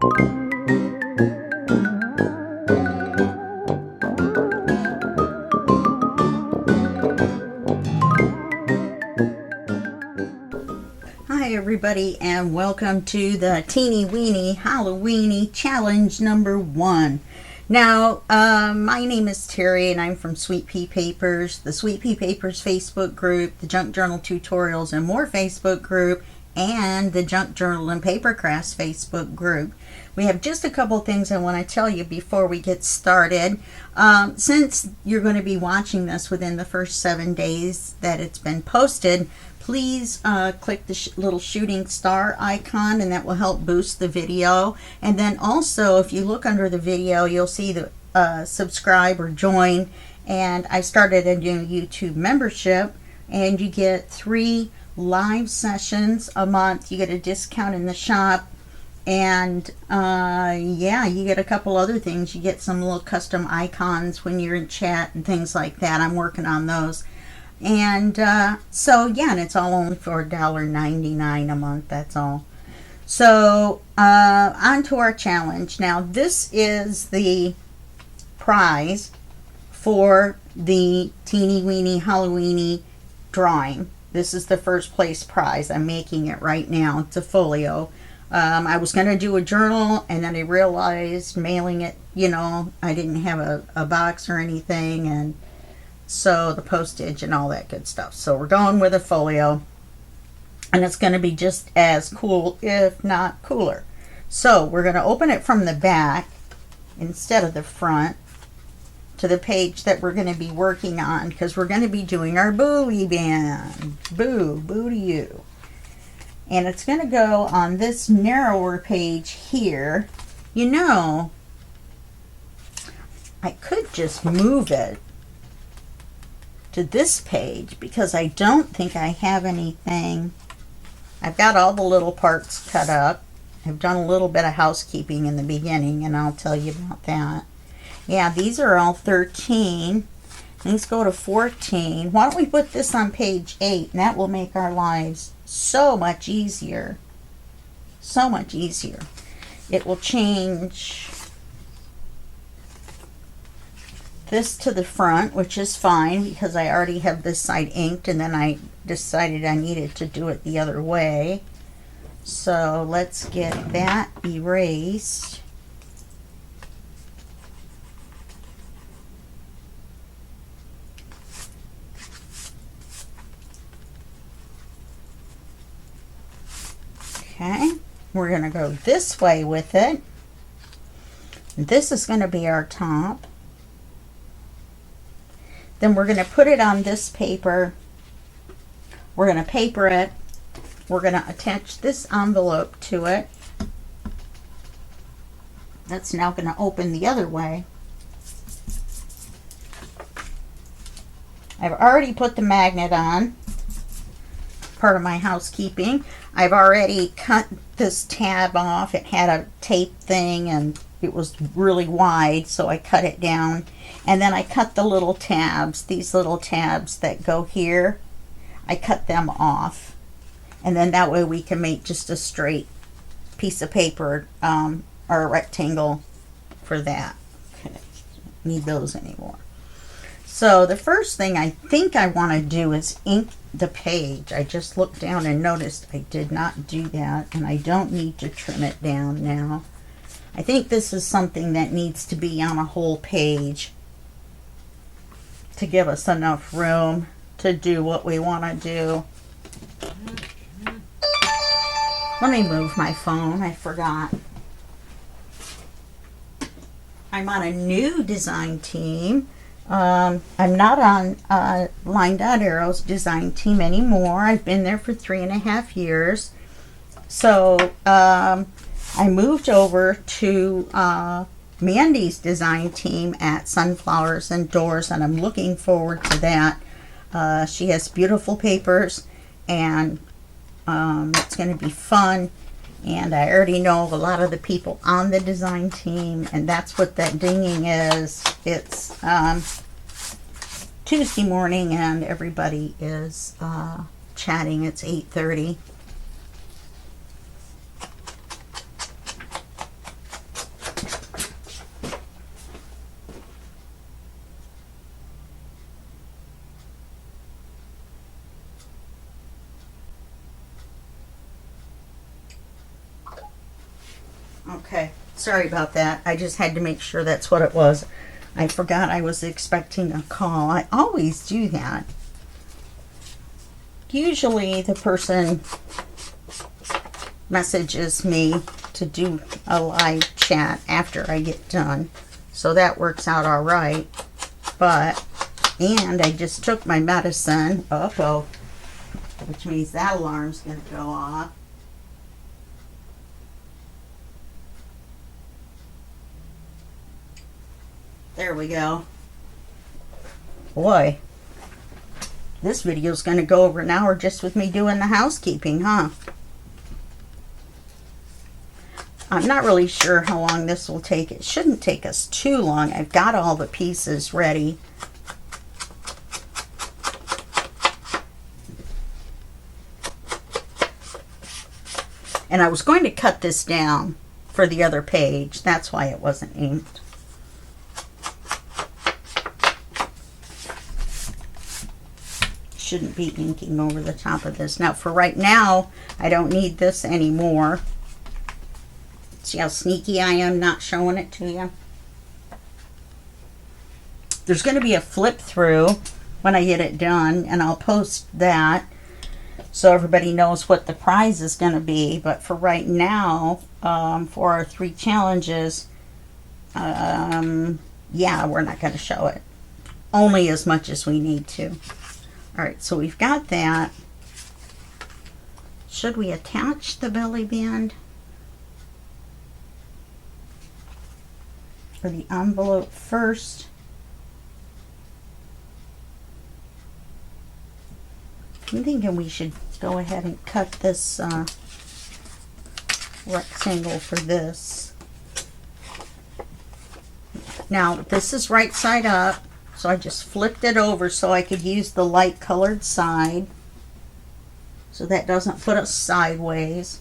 Hi everybody, and welcome to the Teeny Weeny Halloweeny Challenge number 1. Now, my name is Teri and I'm from Sweet Pea Papers, the Sweet Pea Papers Facebook group, the Junk Journal Tutorials and More Facebook group, and the Junk Journal and Paper Crafts Facebook group. We have just a couple things I want to tell you before we get started. Since you're going to be watching this within the first 7 days that it's been posted, please click the little shooting star icon, and that will help boost the video. And then also, if you look under the video, you'll see the subscribe or join. And I started a new YouTube membership, and you get 3 live sessions a month. You get a discount in the shop, and yeah, you get a couple other things. You get some little custom icons when you're in chat and things like that. I'm working on those. And so yeah, and it's all only for $1.99 a month, that's all. So on to our challenge. Now, this is the prize for the Teeny Weeny Halloweeny drawing. This is the first place prize. I'm making it right now. It's a folio. I was going to do a journal, and then I realized mailing it, you know, I didn't have a box or anything, and so the postage and all that good stuff. So we're going with a folio, and it's going to be just as cool, if not cooler. So we're going to open it from the back instead of the front to the page that we're going to be working on, because we're going to be doing our booty band. Boo to you. And it's going to go on this narrower page here. You know, I could just move it to this page, because I don't think I have anything. I've got all the little parts cut up. I've done a little bit of housekeeping in the beginning, and I'll tell you about that. Yeah, these are all 13. Let's go to 14. Why don't we put this on page 8, and that will make our lives so much easier. So much easier. It will change this to the front, which is fine because I already have this side inked, and then I decided I needed to do it the other way. So let's get that erased. Okay, we're going to go this way with it. This is going to be our top. Then we're going to put it on this paper. We're going to paper it. We're going to attach this envelope to it. That's now going to open the other way. I've already put the magnet on. Part of my housekeeping. I've already cut this tab off. It had a tape thing and it was really wide, so I cut it down. And then I cut the little tabs, these little tabs that go here. I cut them off. And then that way we can make just a straight piece of paper or a rectangle for that. Okay, don't need those anymore. So the first thing I think I want to do is ink the page. I just looked down and noticed I did not do that, and I don't need to trim it down now. I think this is something that needs to be on a whole page to give us enough room to do what we want to do. Let me move my phone. I forgot. I'm on a new design team. I'm not on LineDotArrow's design team anymore. I've been there for 3.5 years. So I moved over to Mandy's design team at Sunflowers and Doors, and I'm looking forward to that. She has beautiful papers, and it's going to be fun. And I already know a lot of the people on the design team, and that's what that dinging is. It's Tuesday morning, and everybody is chatting. It's 8:30. Okay, sorry about that. I just had to make sure that's what it was. I forgot I was expecting a call. I always do that. Usually the person messages me to do a live chat after I get done. So that works out all right. And I just took my medicine. Uh-oh. Which means that alarm's going to go off. There we go. Boy, this video is going to go over an hour just with me doing the housekeeping, huh? I'm not really sure how long this will take. It shouldn't take us too long. I've got all the pieces ready. And I was going to cut this down for the other page. That's why it wasn't inked. Shouldn't be inking over the top of this. Now for right now, I don't need this anymore. See how sneaky I am not showing it to you? There's going to be a flip through when I get it done, and I'll post that so everybody knows what the prize is going to be. But for right now, for our 3 challenges, yeah, we're not going to show it. Only as much as we need to. Alright, so we've got that. Should we attach the belly band? For the envelope first. I'm thinking we should go ahead and cut this rectangle for this. Now, this is right side up. So I just flipped it over so I could use the light colored side. So that doesn't put us sideways.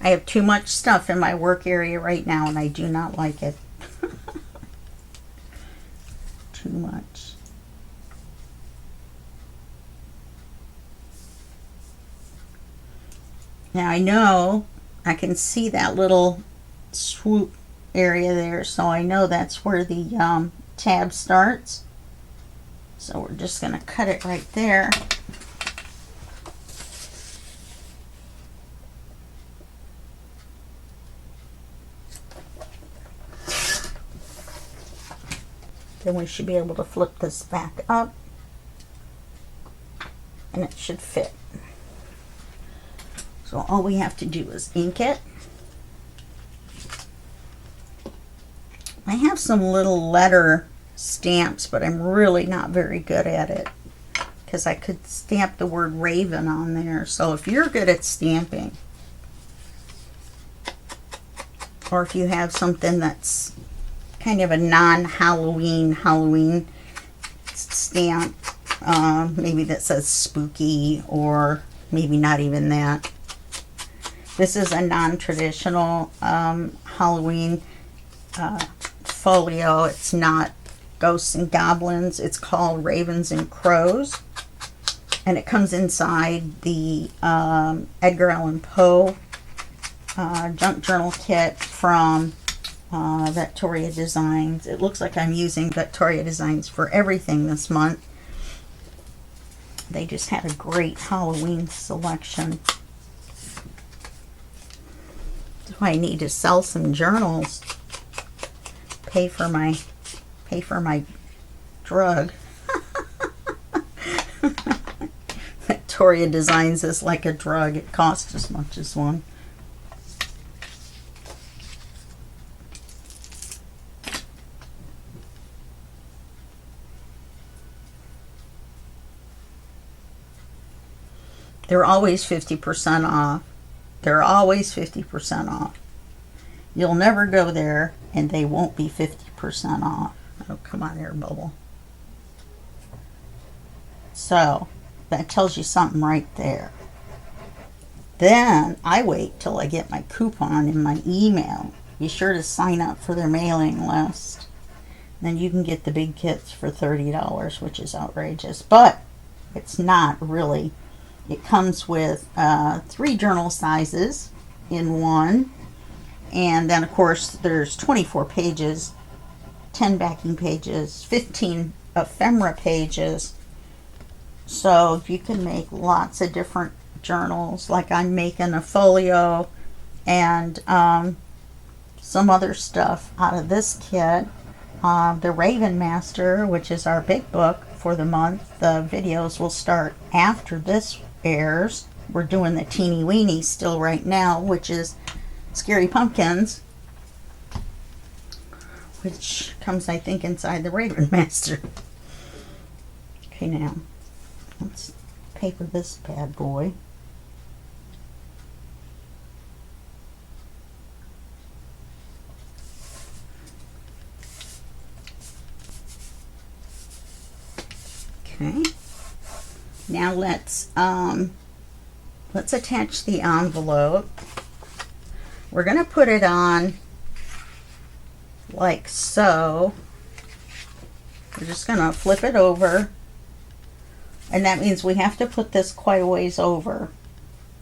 I have too much stuff in my work area right now and I do not like it. Too much. Now I know I can see that little swoop area there, so I know that's where the tab starts. So we're just going to cut it right there. Then we should be able to flip this back up and it should fit. So all we have to do is ink it. I have some little letter stamps, but I'm really not very good at it because I could stamp the word Raven on there. So if you're good at stamping, or if you have something that's kind of a non-Halloween stamp, maybe that says spooky, or maybe not even that. This is a non-traditional Halloween folio. It's not ghosts and goblins. It's called Ravens and Crows. And it comes inside the Edgar Allan Poe junk journal kit from Victoria Designs. It looks like I'm using Victoria Designs for everything this month. They just had a great Halloween selection. I need to sell some journals. Pay for my drug. Victoria Designs is like a drug. It costs as much as one. They're always 50% off. They're always 50% off. You'll never go there and they won't be 50% off. Oh, come on there, Bubble. So, that tells you something right there. Then, I wait till I get my coupon in my email. Be sure to sign up for their mailing list. Then you can get the big kits for $30, which is outrageous. But, It's not really. It comes with 3 journal sizes in one, and then of course there's 24 pages, 10 backing pages, 15 ephemera pages, so you can make lots of different journals. Like I'm making a folio and some other stuff out of this kit. The Raven Master, which is our big book for the month, the videos will start after this airs. We're doing the teeny weeny still right now, which is Scary Pumpkins, which comes, I think, inside the Raven Master. Okay, now let's paper this bad boy. Okay, now let's attach the envelope. We're going to put it on like so. We're just going to flip it over, and that means we have to put this quite a ways over,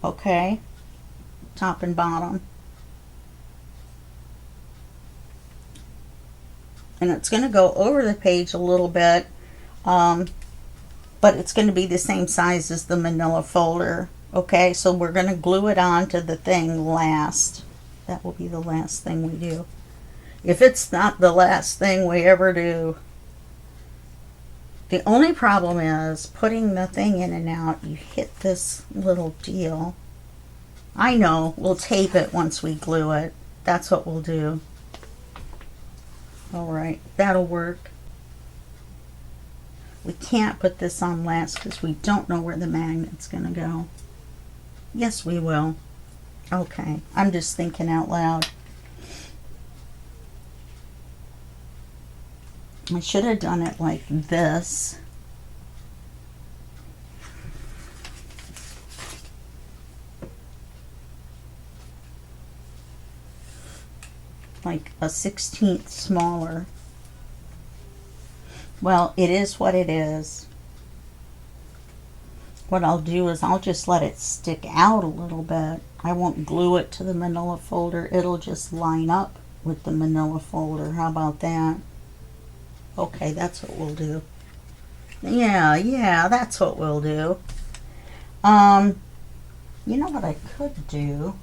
okay, top and bottom. And it's going to go over the page a little bit, but it's going to be the same size as the manila folder. Okay, so we're going to glue it onto the thing last. That will be the last thing we do. If it's not the last thing we ever do. The only problem is putting the thing in and out. You hit this little deal. I know, we'll tape it once we glue it. That's what we'll do. Alright, that'll work. We can't put this on last because we don't know where the magnet's going to go. Yes, we will. Okay, I'm just thinking out loud. I should have done it like this. Like a 1/16 smaller. Well, it is what it is. What I'll do is I'll just let it stick out a little bit. I won't glue it to the manila folder. It'll just line up with the manila folder. How about that? Okay, that's what we'll do. Yeah, that's what we'll do. You know what I could do?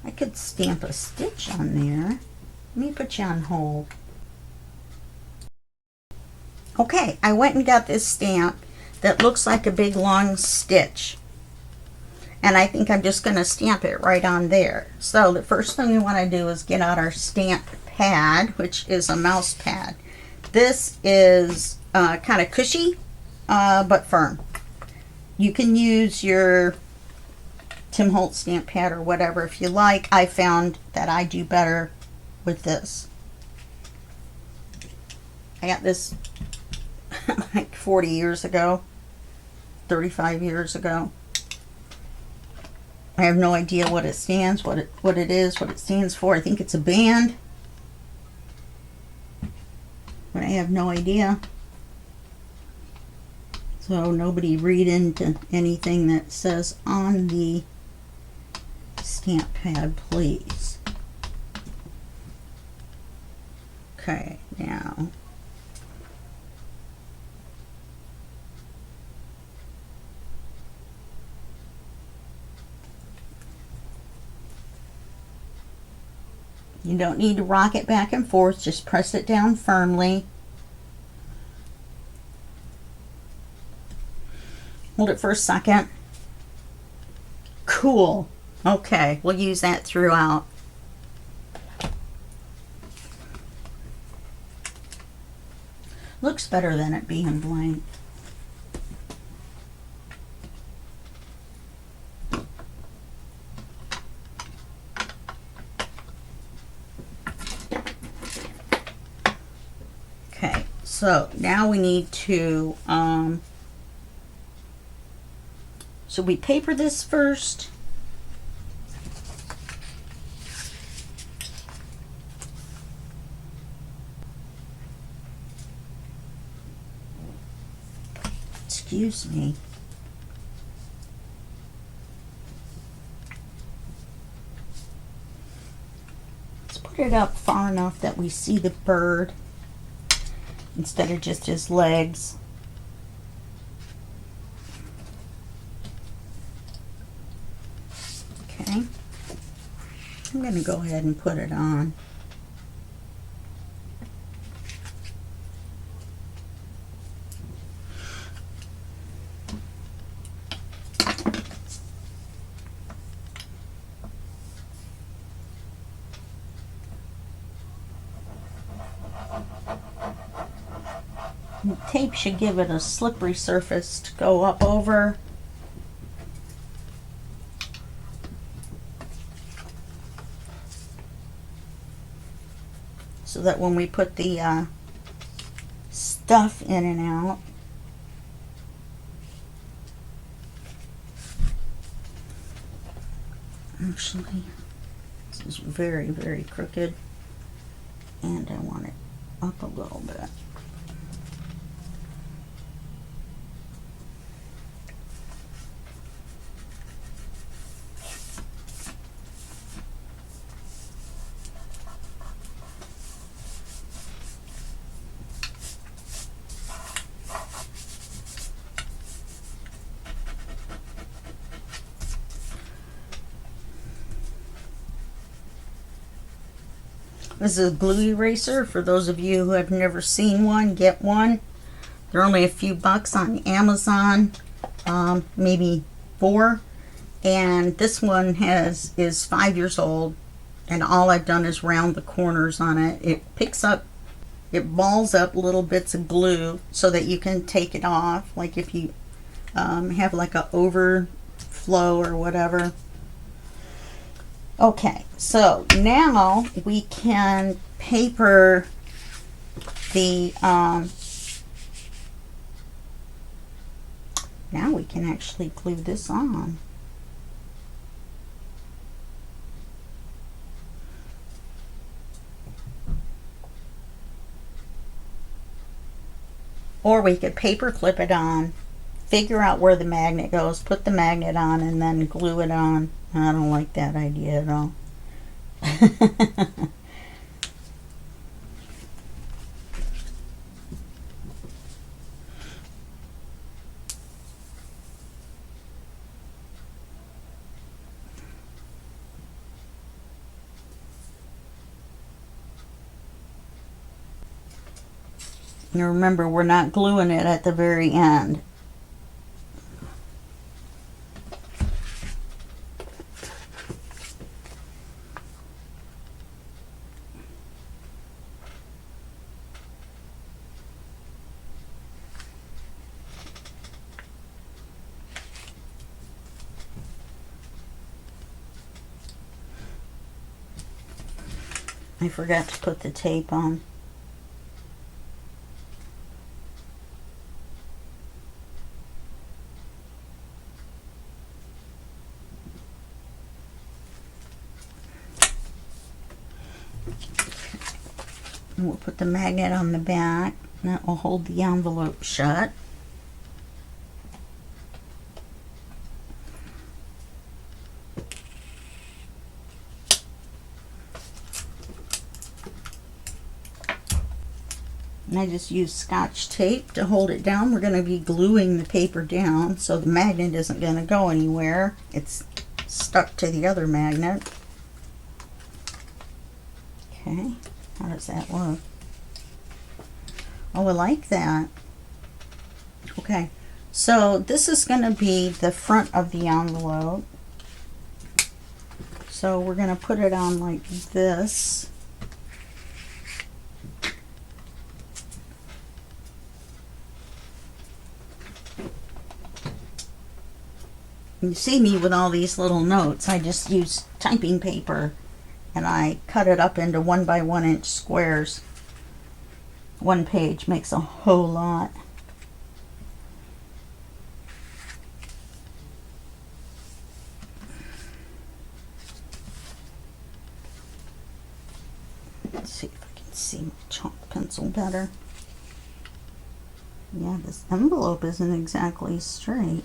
I could stamp a stitch on there. Let me put you on hold. Okay, I went and got this stamp that looks like a big long stitch. And I think I'm just going to stamp it right on there. So the first thing we want to do is get out our stamp pad, which is a mouse pad. This is kind of cushy, but firm. You can use your Tim Holtz stamp pad or whatever if you like. I found that I do better with this. I got this like 40 years ago, 35 years ago. I have no idea what it stands, what it is, what it stands for. I think it's a band, but I have no idea. So nobody read into anything that says on the stamp pad, please. Okay, now you don't need to rock it back and forth, just press it down firmly. Hold it for a second. Cool. Okay, we'll use that throughout. Looks better than it being blank. Okay, so now we need to, should we paper this first? Excuse me. Let's put it up far enough that we see the bird instead of just his legs. Okay. I'm going to go ahead and put it on. The tape should give it a slippery surface to go up over. So that when we put the stuff in and out, actually, this is very, very crooked, and I want it up a little bit. This is a glue eraser. For those of you who have never seen one, get one. They're only a few bucks on Amazon, maybe 4. And this one is 5 years old, and all I've done is round the corners on it. It picks up, it balls up little bits of glue so that you can take it off, like if you have like a overflow or whatever. Okay, so now we can paper the, now we can actually glue this on. Or we could paper clip it on, figure out where the magnet goes, put the magnet on, and then glue it on. I don't like that idea at all. Now remember, we're not gluing it at the very end. I forgot to put the tape on. And we'll put the magnet on the back. That will hold the envelope shut. And I just use Scotch tape to hold it down. We're going to be gluing the paper down, so the magnet isn't going to go anywhere. It's stuck to the other magnet. Okay, how does that look? Oh, I like that. Okay, so this is going to be the front of the envelope. So we're going to put it on like this. You see me with all these little notes. I just use typing paper and I cut it up into 1 by 1 inch squares. One page makes a whole lot. Let's see if I can see my chalk pencil better. Yeah, this envelope isn't exactly straight.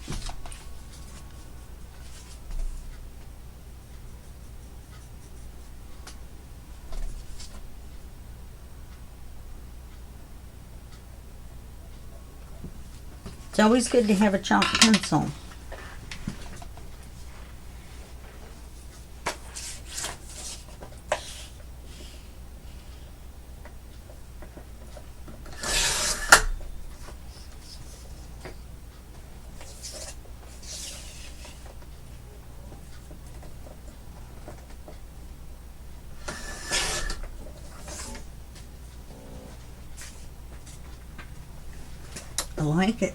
It's always good to have a chalk pencil. I like it.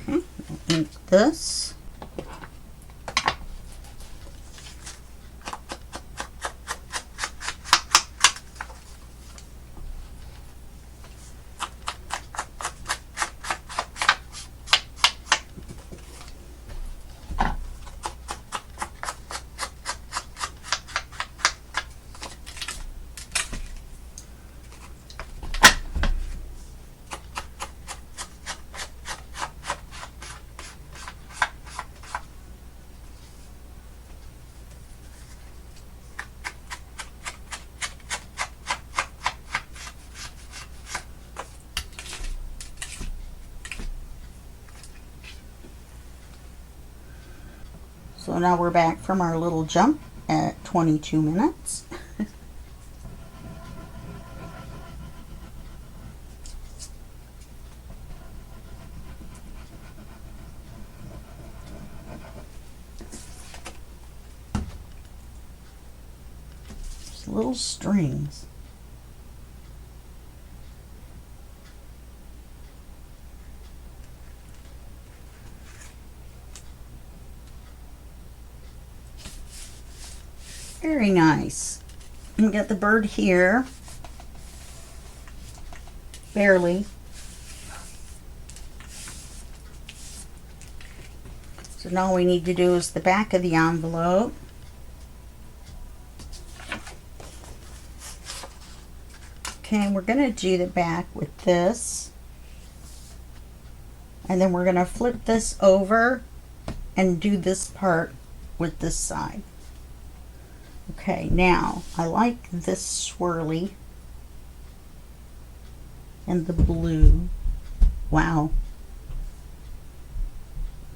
Okay, I'll ink this. So now we're back from our little jump at 22 minutes. Just little strings. Very nice. We got the bird here. Barely. So now all we need to do is the back of the envelope. Okay, we're going to do the back with this. And then we're going to flip this over and do this part with this side. Okay, now I like this swirly and the blue. Wow.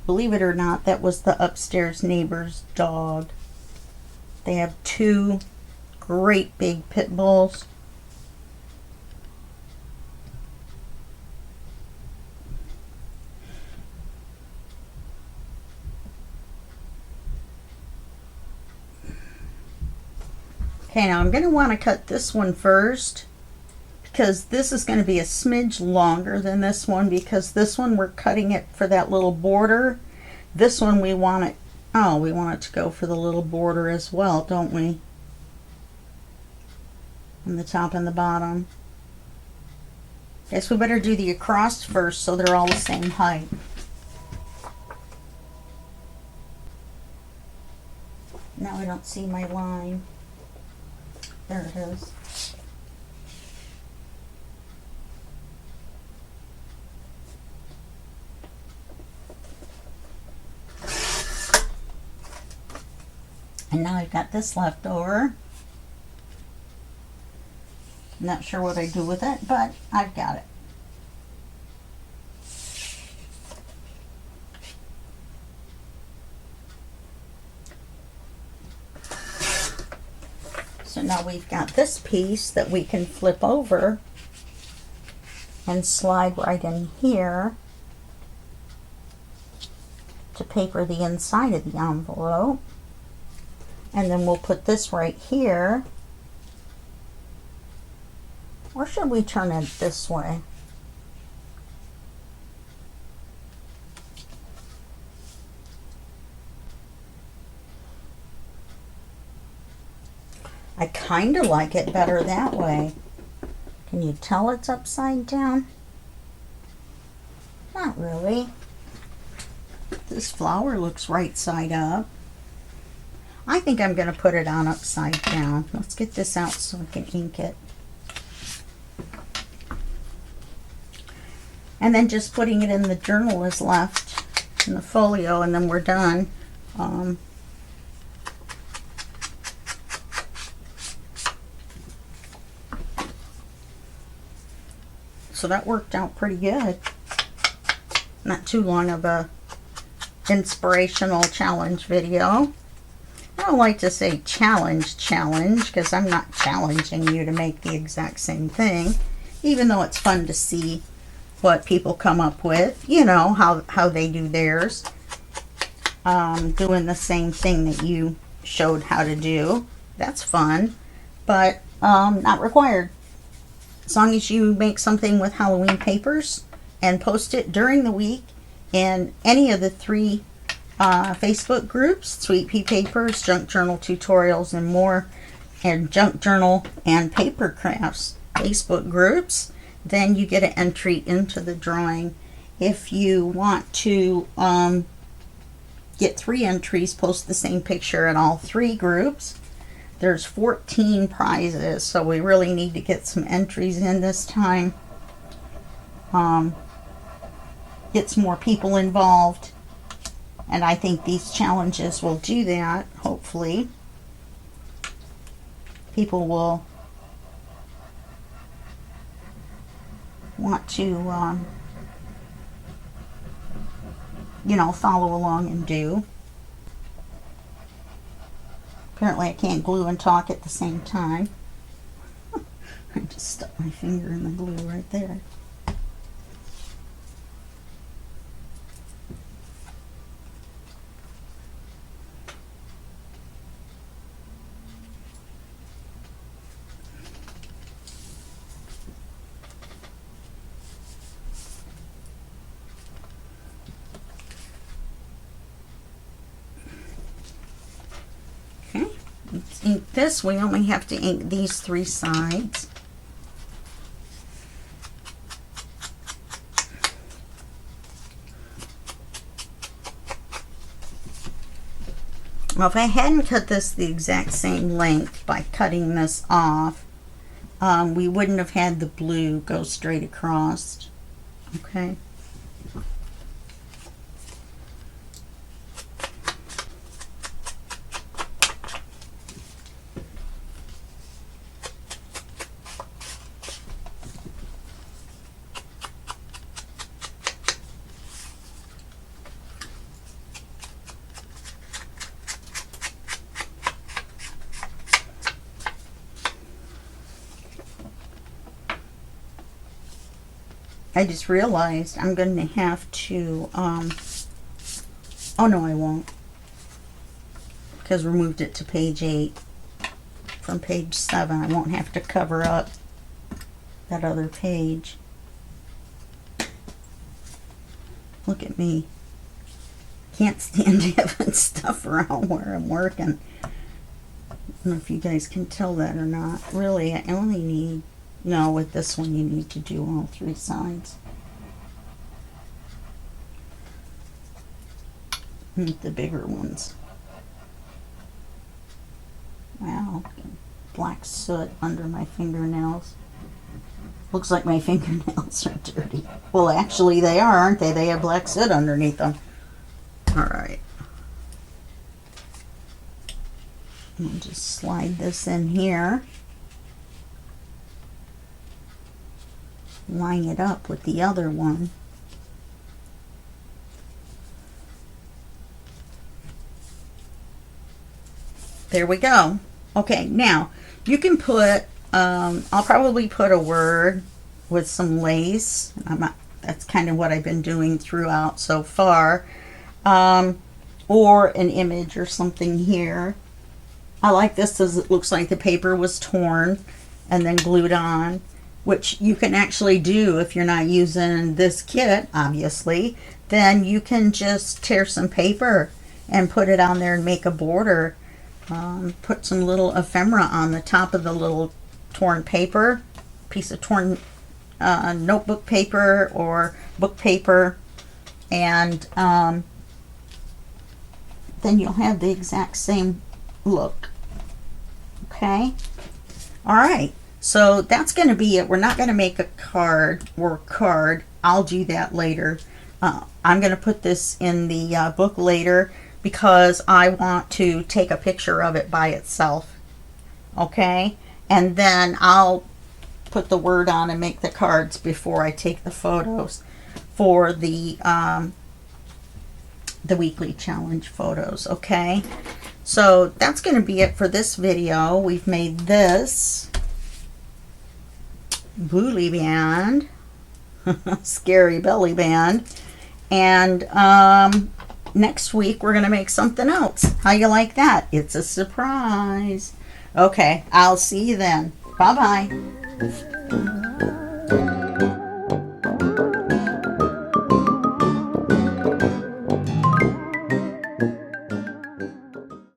Believe it or not, that was the upstairs neighbor's dog. They have two great big pit bulls. Okay, now I'm going to want to cut this one first because this is going to be a smidge longer than this one, because this one we're cutting it for that little border. This one we want it, oh, we want it to go for the little border as well, don't we? On the top and the bottom. Guess we better do the across first so they're all the same height. Now I don't see my line. There it is. And now I've got this left over. Not sure what I do with it, but I've got it. So now we've got this piece that we can flip over and slide right in here to paper the inside of the envelope. And then we'll put this right here. Or should we turn it this way? I kind of like it better that way. Can you tell it's upside down? Not really. This flower looks right side up. I think I'm going to put it on upside down. Let's get this out so I can ink it. And then just putting it in the journal is left, in the folio, and then we're done. So that worked out pretty good. Not too long of a inspirational challenge video. I don't like to say challenge because I'm not challenging you to make the exact same thing, even though it's fun to see what people come up with, you know, how they do theirs. Doing the same thing that you showed how to do. That's fun, but not required. As long as you make something with Halloween papers and post it during the week in any of the 3 Facebook groups, Sweet Pea Papers, Junk Journal Tutorials, and more, and Junk Journal and Paper Crafts Facebook groups, then you get an entry into the drawing. If you want to get 3 entries, post the same picture in all 3 groups. There's 14 prizes, so we really need to get some entries in this time. Get some more people involved, and I think these challenges will do that. Hopefully people will want to you know, follow along and do. Apparently I can't glue and talk at the same time. I just stuck my finger in the glue right there. Let's ink this. We only have to ink these 3 sides. Well, if I hadn't cut this the exact same length by cutting this off, we wouldn't have had the blue go straight across. Okay. I just realized I'm going to have to, oh no I won't, because we moved it to page 8 from page 7. I won't have to cover up that other page. Look at me. Can't stand having stuff around where I'm working. I don't know if you guys can tell that or not. Really, I only need, no, with this one you need to do all 3 sides. The bigger ones. Wow, black soot under my fingernails. Looks like my fingernails are dirty. Well, actually they are, aren't they? They have black soot underneath them. Alright. I'll just slide this in here. Line it up with the other one. There we go. Okay, now you can put, I'll probably put a word with some lace. That's kind of what I've been doing throughout so far. Or an image or something here. I like this as it looks like the paper was torn and then glued on, which you can actually do if you're not using this kit, obviously. Then you can just tear some paper and put it on there and make a border. Put some little ephemera on the top of the little torn paper, piece of torn notebook paper or book paper, and then you'll have the exact same look. Okay. All right. So that's going to be it. We're not going to make a card or card. I'll do that later. I'm going to put this in the book later because I want to take a picture of it by itself. Okay. And then I'll put the word on and make the cards before I take the photos for the weekly challenge photos. Okay. So that's going to be it for this video. We've made this booly band, scary belly band, and next week we're going to make something else. How you like that? It's a surprise. Okay, I'll see you then. Bye-bye.